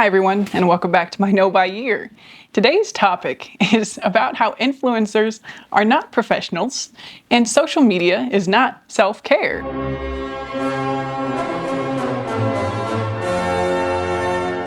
Hi everyone, and welcome back to my Know by Year. Today's topic is about how influencers are not professionals and social media is not self-care.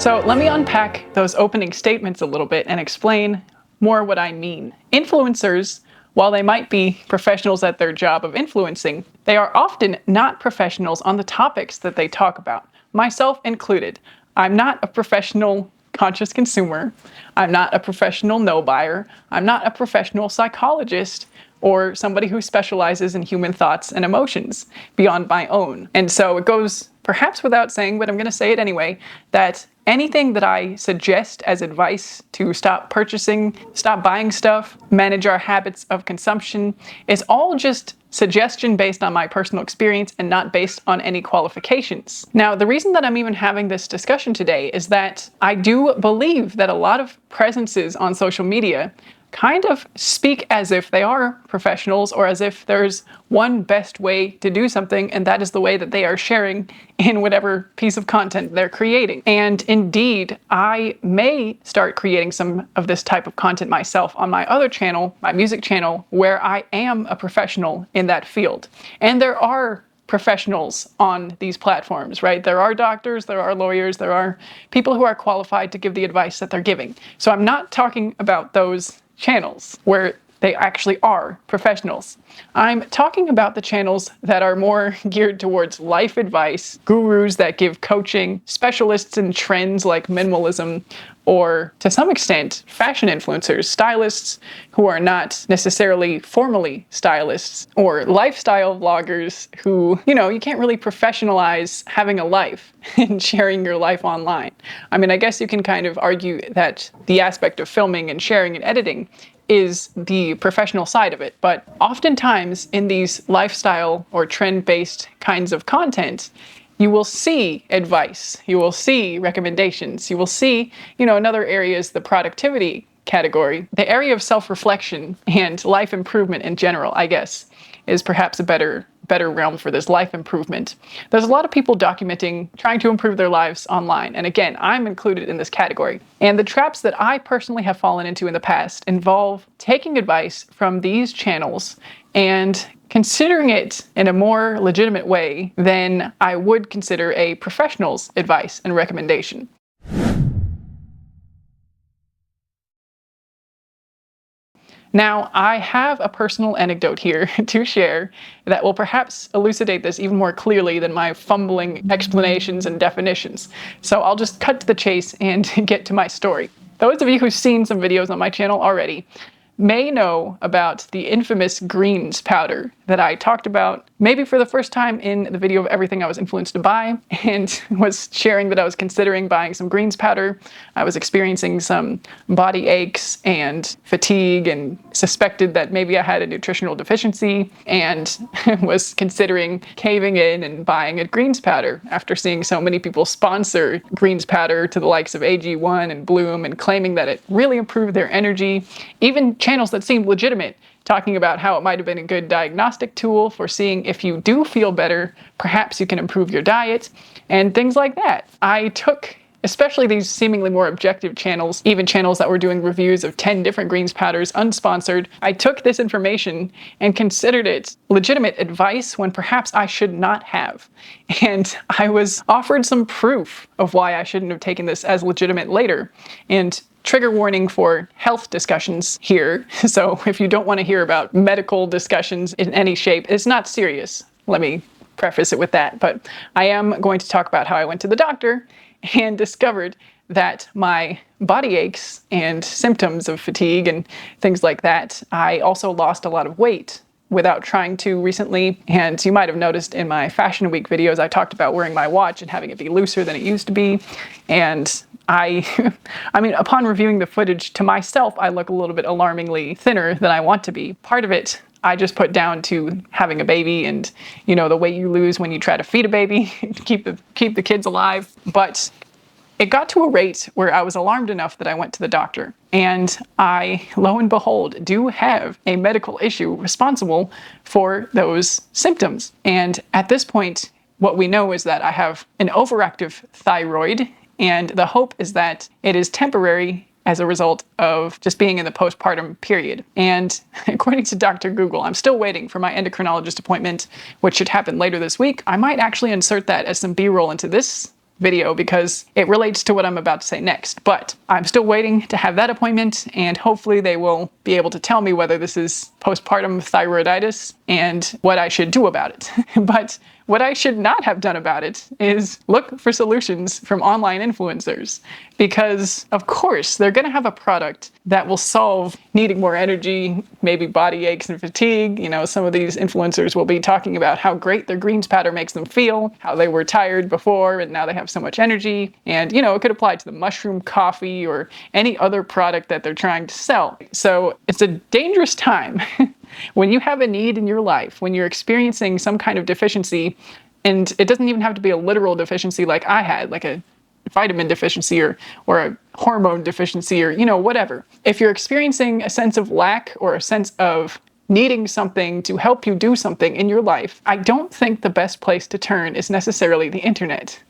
So let me unpack those opening statements a little bit and explain more what I mean. Influencers, while they might be professionals at their job of influencing, they are often not professionals on the topics that they talk about, myself included. I'm not a professional conscious consumer. I'm not a professional no buyer. I'm not a professional psychologist or somebody who specializes in human thoughts and emotions beyond my own. And so it goes perhaps without saying, but I'm going to say it anyway, that anything that I suggest as advice to stop purchasing, stop buying stuff, manage our habits of consumption is all just suggestion based on my personal experience and not based on any qualifications. Now, the reason that I'm even having this discussion today is that I do believe that a lot of presences on social media kind of speak as if they are professionals or as if there's one best way to do something, and that is the way that they are sharing in whatever piece of content they're creating. And indeed, I may start creating some of this type of content myself on my other channel, my music channel, where I am a professional in that field. And there are professionals on these platforms, right? There are doctors, there are lawyers, there are people who are qualified to give the advice that they're giving. So I'm not talking about those channels where they actually are professionals. I'm talking about the channels that are more geared towards life advice, gurus that give coaching, specialists in trends like minimalism, or to some extent, fashion influencers, stylists who are not necessarily formally stylists, or lifestyle vloggers who, you can't really professionalize having a life and sharing your life online. I mean, I guess you can kind of argue that the aspect of filming and sharing and editing is the professional side of it. But oftentimes in these lifestyle or trend-based kinds of content, you will see advice, you will see recommendations, you will see, in other areas, the productivity category, the area of self-reflection and life improvement in general, I guess, is perhaps a better realm for this, life improvement. There's a lot of people documenting, trying to improve their lives online. And again, I'm included in this category. And the traps that I personally have fallen into in the past involve taking advice from these channels and considering it in a more legitimate way than I would consider a professional's advice and recommendation. Now, I have a personal anecdote here to share that will perhaps elucidate this even more clearly than my fumbling explanations and definitions. So I'll just cut to the chase and get to my story. Those of you who've seen some videos on my channel already may know about the infamous greens powder that I talked about maybe for the first time in the video of everything I was influenced to buy, and was sharing that I was considering buying some greens powder. I was experiencing some body aches and fatigue and suspected that maybe I had a nutritional deficiency, and was considering caving in and buying a greens powder after seeing so many people sponsor greens powder to the likes of AG1 and Bloom and claiming that it really improved their energy. Even channels that seemed legitimate talking about how it might have been a good diagnostic tool for seeing if you do feel better, perhaps you can improve your diet, and things like that. I took, especially these seemingly more objective channels, even channels that were doing reviews of 10 different greens powders, unsponsored, I took this information and considered it legitimate advice when perhaps I should not have. And I was offered some proof of why I shouldn't have taken this as legitimate later. And trigger warning for health discussions here. So if you don't want to hear about medical discussions in any shape, it's not serious. Let me preface it with that. But I am going to talk about how I went to the doctor and discovered that my body aches and symptoms of fatigue and things like that, I also lost a lot of weight without trying to recently. And you might have noticed in my Fashion Week videos, I talked about wearing my watch and having it be looser than it used to be. And I mean, upon reviewing the footage to myself, I look a little bit alarmingly thinner than I want to be. Part of it, I just put down to having a baby and, the weight you lose when you try to feed a baby, keep the kids alive. But it got to a rate where I was alarmed enough that I went to the doctor. And I, lo and behold, do have a medical issue responsible for those symptoms. And at this point, what we know is that I have an overactive thyroid And the hope is that it is temporary as a result of just being in the postpartum period. And according to Dr. Google, I'm still waiting for my endocrinologist appointment, which should happen later this week. I might actually insert that as some B-roll into this video because it relates to what I'm about to say next. But I'm still waiting to have that appointment, and hopefully they will be able to tell me whether this is postpartum thyroiditis and what I should do about it. But what I should not have done about it is look for solutions from online influencers, because of course they're going to have a product that will solve needing more energy, maybe body aches and fatigue. You know, some of these influencers will be talking about how great their greens powder makes them feel, how they were tired before and now they have so much energy. And, you know, it could apply to the mushroom coffee or any other product that they're trying to sell. So it's a dangerous time when you have a need in your life, when you're experiencing some kind of deficiency, and it doesn't even have to be a literal deficiency like I had, like a vitamin deficiency or a hormone deficiency or, you know, whatever. If you're experiencing a sense of lack or a sense of needing something to help you do something in your life, I don't think the best place to turn is necessarily the internet.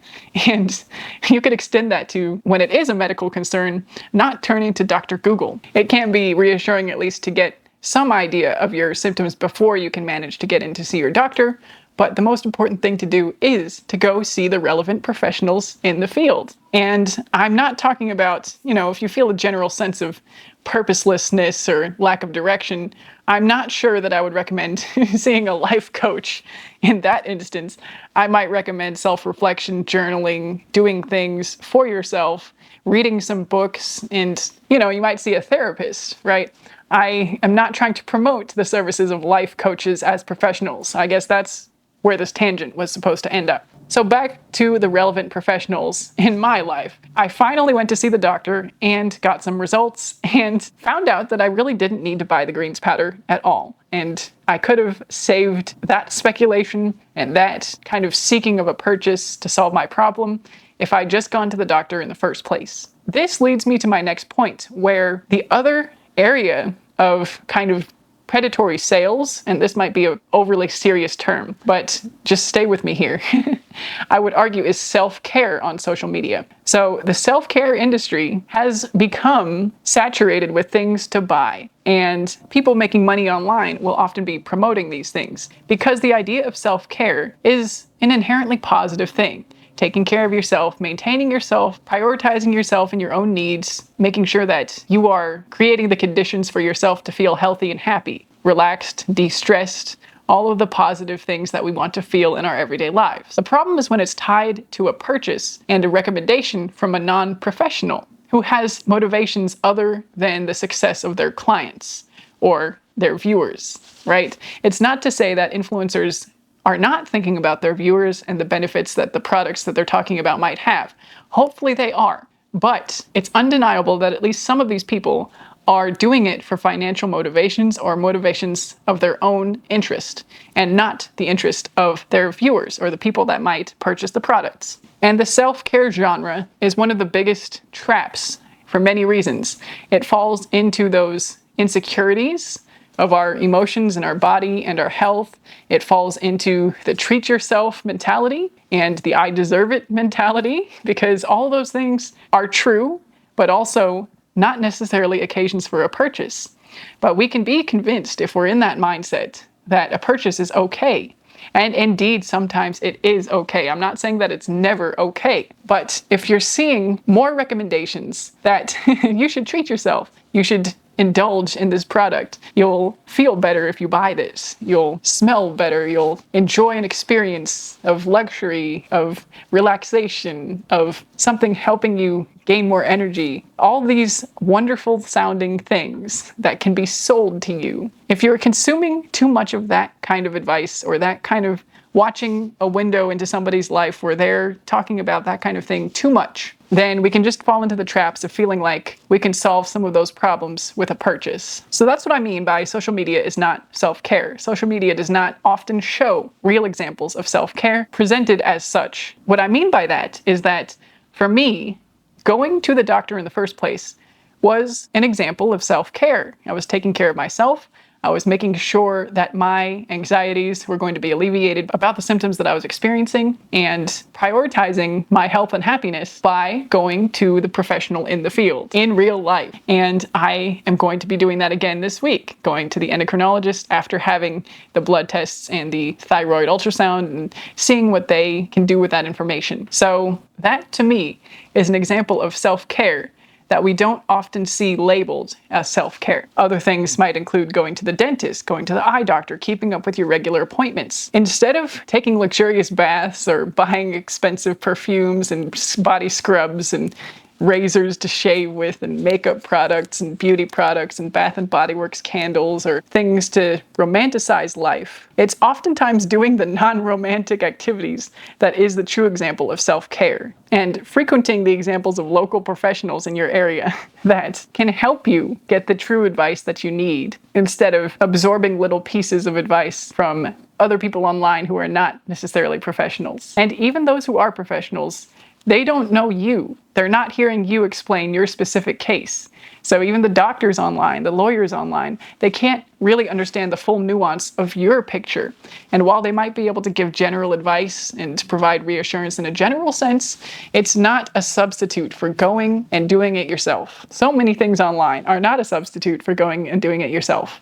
And you could extend that to when it is a medical concern, not turning to Dr. Google. It can be reassuring at least to get some idea of your symptoms before you can manage to get in to see your doctor. But the most important thing to do is to go see the relevant professionals in the field. And I'm not talking about, you know, if you feel a general sense of purposelessness or lack of direction, I'm not sure that I would recommend seeing a life coach in that instance. I might recommend self-reflection, journaling, doing things for yourself, reading some books, and, you know, you might see a therapist, right? I am not trying to promote the services of life coaches as professionals. I guess that's where this tangent was supposed to end up. So back to the relevant professionals in my life. I finally went to see the doctor and got some results and found out that I really didn't need to buy the greens powder at all. And I could have saved that speculation and that kind of seeking of a purchase to solve my problem if I'd just gone to the doctor in the first place. This leads me to my next point, where the other area of kind of predatory sales, and this might be an overly serious term, but just stay with me here, I would argue is self-care on social media. So the self-care industry has become saturated with things to buy, and people making money online will often be promoting these things because the idea of self-care is an inherently positive thing. Taking care of yourself, maintaining yourself, prioritizing yourself and your own needs, making sure that you are creating the conditions for yourself to feel healthy and happy, relaxed, de-stressed, all of the positive things that we want to feel in our everyday lives. The problem is when it's tied to a purchase and a recommendation from a non-professional who has motivations other than the success of their clients or their viewers, right? It's not to say that influencers are not thinking about their viewers and the benefits that the products that they're talking about might have. Hopefully they are, but it's undeniable that at least some of these people are doing it for financial motivations or motivations of their own interest and not the interest of their viewers or the people that might purchase the products. And the self-care genre is one of the biggest traps for many reasons. It falls into those insecurities of our emotions and our body and our health. It falls into the treat yourself mentality and the I deserve it mentality, because all those things are true, but also not necessarily occasions for a purchase. But we can be convinced, if we're in that mindset, that a purchase is okay. And indeed, sometimes it is okay. I'm not saying that it's never okay, but if you're seeing more recommendations that you should treat yourself, you should indulge in this product, you'll feel better if you buy this, you'll smell better, you'll enjoy an experience of luxury, of relaxation, of something helping you gain more energy, all these wonderful sounding things that can be sold to you. If you're consuming too much of that kind of advice or that kind of watching a window into somebody's life where they're talking about that kind of thing too much, then we can just fall into the traps of feeling like we can solve some of those problems with a purchase. So that's what I mean by social media is not self-care. Social media does not often show real examples of self-care presented as such. What I mean by that is that for me, going to the doctor in the first place was an example of self-care. I was taking care of myself. I was making sure that my anxieties were going to be alleviated about the symptoms that I was experiencing, and prioritizing my health and happiness by going to the professional in the field, in real life. And I am going to be doing that again this week, going to the endocrinologist after having the blood tests and the thyroid ultrasound and seeing what they can do with that information. So that, to me, is an example of self-care that we don't often see labeled as self-care. Other things might include going to the dentist, going to the eye doctor, keeping up with your regular appointments. Instead of taking luxurious baths or buying expensive perfumes and body scrubs and razors to shave with and makeup products and beauty products and Bath and Body Works candles or things to romanticize life, it's oftentimes doing the non-romantic activities that is the true example of self-care, and frequenting the examples of local professionals in your area that can help you get the true advice that you need, instead of absorbing little pieces of advice from other people online who are not necessarily professionals. And even those who are professionals, they don't know you. They're not hearing you explain your specific case. So even the doctors online, the lawyers online, they can't really understand the full nuance of your picture. And while they might be able to give general advice and provide reassurance in a general sense, it's not a substitute for going and doing it yourself. So many things online are not a substitute for going and doing it yourself.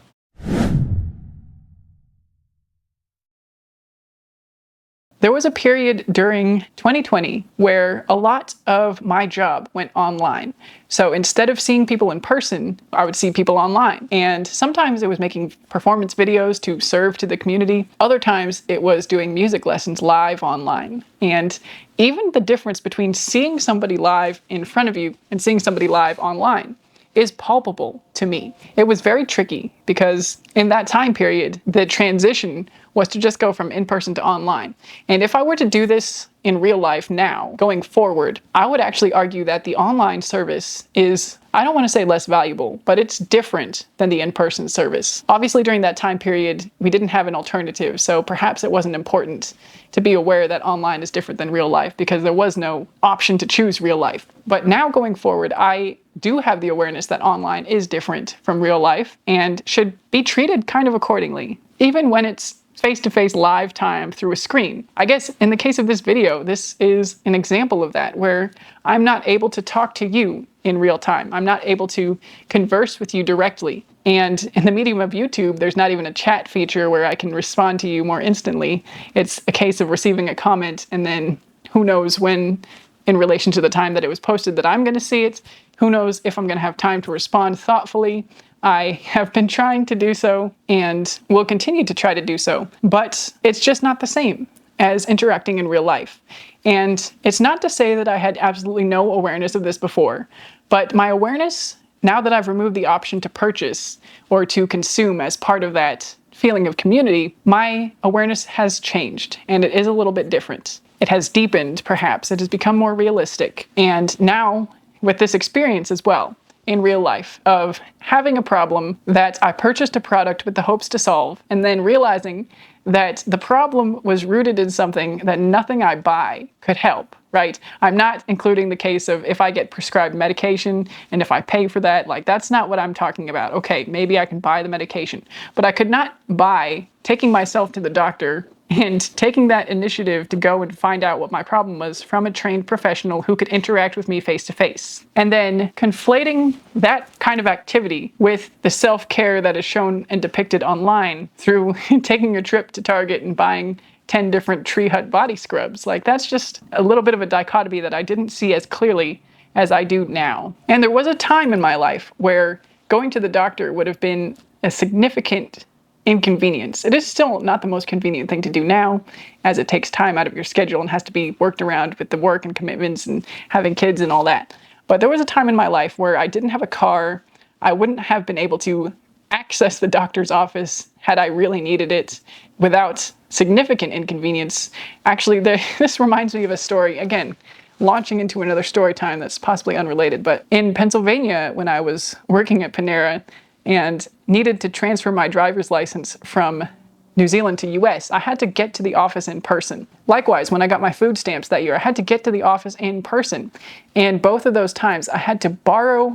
There was a period during 2020 where a lot of my job went online. So instead of seeing people in person, I would see people online. And sometimes it was making performance videos to serve to the community. Other times it was doing music lessons live online. And even the difference between seeing somebody live in front of you and seeing somebody live online is palpable to me. It was very tricky because in that time period, the transition was to just go from in-person to online. And if I were to do this in real life now, going forward, I would actually argue that the online service is, I don't want to say less valuable, but it's different than the in-person service. Obviously, during that time period, we didn't have an alternative, so perhaps it wasn't important to be aware that online is different than real life because there was no option to choose real life. But now going forward, I do have the awareness that online is different from real life and should be treated kind of accordingly, even when it's face-to-face live time through a screen. I guess in the case of this video, this is an example of that, where I'm not able to talk to you in real time. I'm not able to converse with you directly. And in the medium of YouTube, there's not even a chat feature where I can respond to you more instantly. It's a case of receiving a comment and then who knows when, in relation to the time that it was posted, that I'm going to see it. Who knows if I'm going to have time to respond thoughtfully. I have been trying to do so and will continue to try to do so, but it's just not the same as interacting in real life. And it's not to say that I had absolutely no awareness of this before, but my awareness, now that I've removed the option to purchase or to consume as part of that feeling of community, my awareness has changed and it is a little bit different. It has deepened, perhaps. It has become more realistic. And now, with this experience as well, in real life, of having a problem that I purchased a product with the hopes to solve, and then realizing that the problem was rooted in something that nothing I buy could help, right? I'm not including the case of if I get prescribed medication and if I pay for that, like that's not what I'm talking about. Okay, maybe I can buy the medication, but I could not buy taking myself to the doctor and taking that initiative to go and find out what my problem was from a trained professional who could interact with me face to face. And then conflating that kind of activity with the self-care that is shown and depicted online through taking a trip to Target and buying 10 different Tree Hut body scrubs. Like that's just a little bit of a dichotomy that I didn't see as clearly as I do now. And there was a time in my life where going to the doctor would have been a significant inconvenience. It is still not the most convenient thing to do now, as it takes time out of your schedule and has to be worked around with the work and commitments and having kids and all that. But there was a time in my life where I didn't have a car. I wouldn't have been able to access the doctor's office had I really needed it without significant inconvenience. Actually, this reminds me of a story, again, launching into another story time that's possibly unrelated, but in Pennsylvania, when I was working at Panera, and needed to transfer my driver's license from New Zealand to US, I had to get to the office in person. Likewise, when I got my food stamps that year, I had to get to the office in person. And both of those times I had to borrow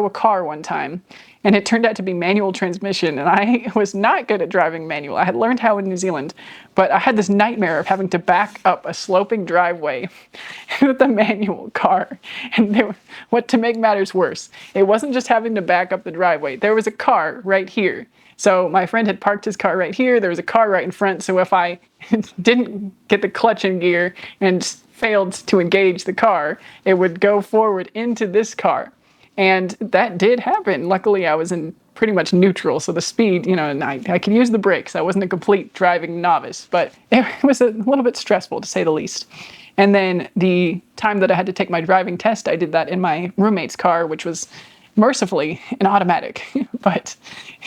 a car one time, and it turned out to be manual transmission, and I was not good at driving manual. I had learned how in New Zealand, but I had this nightmare of having to back up a sloping driveway with a manual car. And what to make matters worse, it wasn't just having to back up the driveway. There was a car right here. So my friend had parked his car right here. There was a car right in front. So if I didn't get the clutch in gear and failed to engage the car, it would go forward into this car. And that did happen. Luckily, I was in pretty much neutral, so the speed, and I could use the brakes. I wasn't a complete driving novice, but it was a little bit stressful, to say the least. And then the time that I had to take my driving test, I did that in my roommate's car, which was mercifully an automatic. But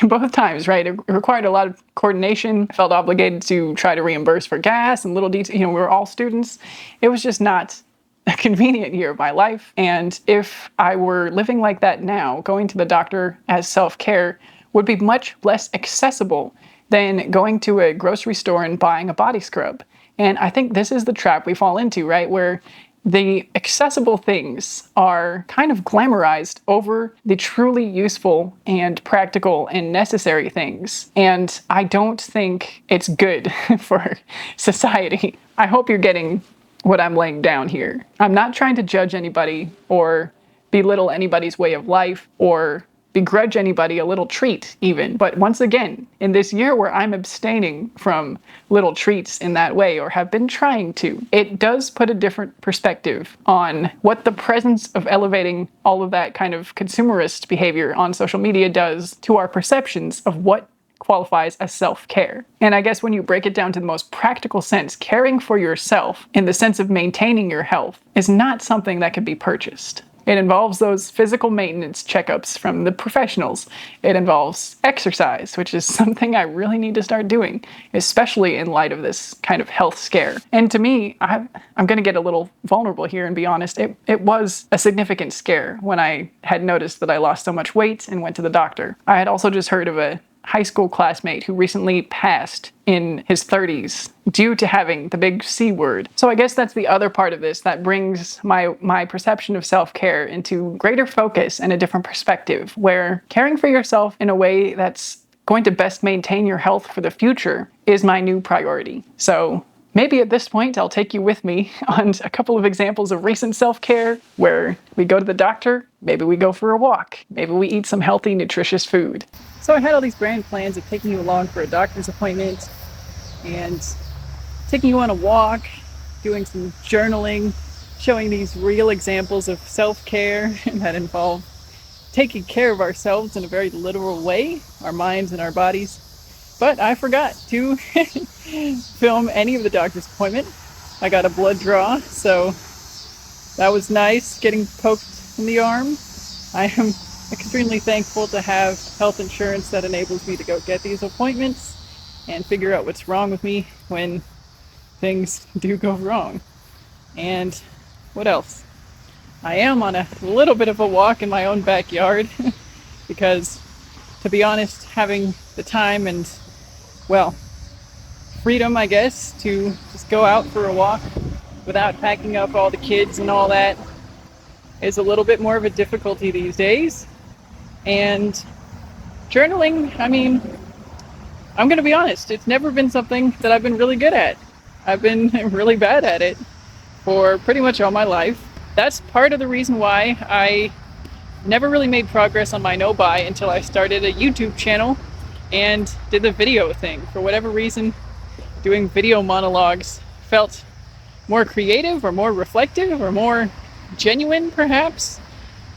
both times, right, it required a lot of coordination. I felt obligated to try to reimburse for gas and little details. We were all students. It was just not a convenient year of my life. And if I were living like that now, going to the doctor as self-care would be much less accessible than going to a grocery store and buying a body scrub. And I think this is the trap we fall into, right? Where the accessible things are kind of glamorized over the truly useful and practical and necessary things. And I don't think it's good for society. I hope you're getting what I'm laying down here. I'm not trying to judge anybody or belittle anybody's way of life or begrudge anybody a little treat even. But once again, in this year where I'm abstaining from little treats in that way, or have been trying to, it does put a different perspective on what the presence of elevating all of that kind of consumerist behavior on social media does to our perceptions of what qualifies as self-care. And I guess when you break it down to the most practical sense, caring for yourself in the sense of maintaining your health is not something that can be purchased. It involves those physical maintenance checkups from the professionals. It involves exercise, which is something I really need to start doing, especially in light of this kind of health scare. And to me, I'm going to get a little vulnerable here and be honest, it was a significant scare when I had noticed that I lost so much weight and went to the doctor. I had also just heard of a high school classmate who recently passed in his 30s due to having the big C word. So I guess that's the other part of this that brings my perception of self-care into greater focus and a different perspective, where caring for yourself in a way that's going to best maintain your health for the future is my new priority. So maybe at this point, I'll take you with me on a couple of examples of recent self-care where we go to the doctor, maybe we go for a walk, maybe we eat some healthy, nutritious food. So I had all these grand plans of taking you along for a doctor's appointment and taking you on a walk, doing some journaling, showing these real examples of self-care that involve taking care of ourselves in a very literal way, our minds and our bodies. But I forgot to film any of the doctor's appointment. I got a blood draw, so that was nice, getting poked in the arm. I am extremely thankful to have health insurance that enables me to go get these appointments and figure out what's wrong with me when things do go wrong. And what else? I am on a little bit of a walk in my own backyard because, to be honest, having the time and, well, freedom, I guess, to just go out for a walk without packing up all the kids and all that is a little bit more of a difficulty these days. And journaling, I mean, I'm going to be honest, it's never been something that I've been really good at. I've been really bad at it for pretty much all my life. That's part of the reason why I never really made progress on my no-buy until I started a YouTube channel and did the video thing. For whatever reason, doing video monologues felt more creative or more reflective or more genuine, perhaps,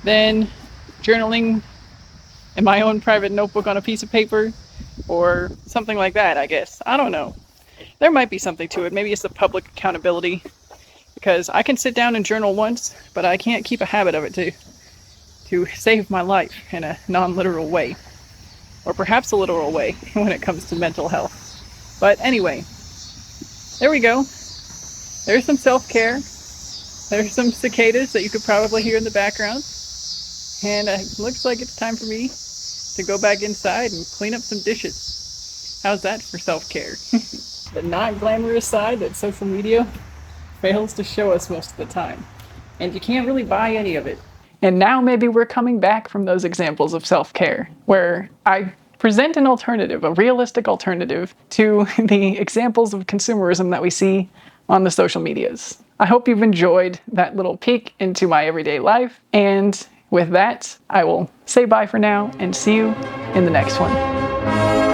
than journaling in my own private notebook on a piece of paper or something like that, I guess. I don't know. There might be something to it. Maybe it's the public accountability, because I can sit down and journal once, but I can't keep a habit of it to save my life in a non-literal way, or perhaps a literal way when it comes to mental health. But anyway, there we go. There's some self-care. There's some cicadas that you could probably hear in the background. And it looks like it's time for me to go back inside and clean up some dishes. How's that for self-care? the not glamorous side that social media fails to show us most of the time. And you can't really buy any of it. And now maybe we're coming back from those examples of self-care, where I present an alternative, a realistic alternative to the examples of consumerism that we see on the social medias. I hope you've enjoyed that little peek into my everyday life. And with that, I will say bye for now and see you in the next one.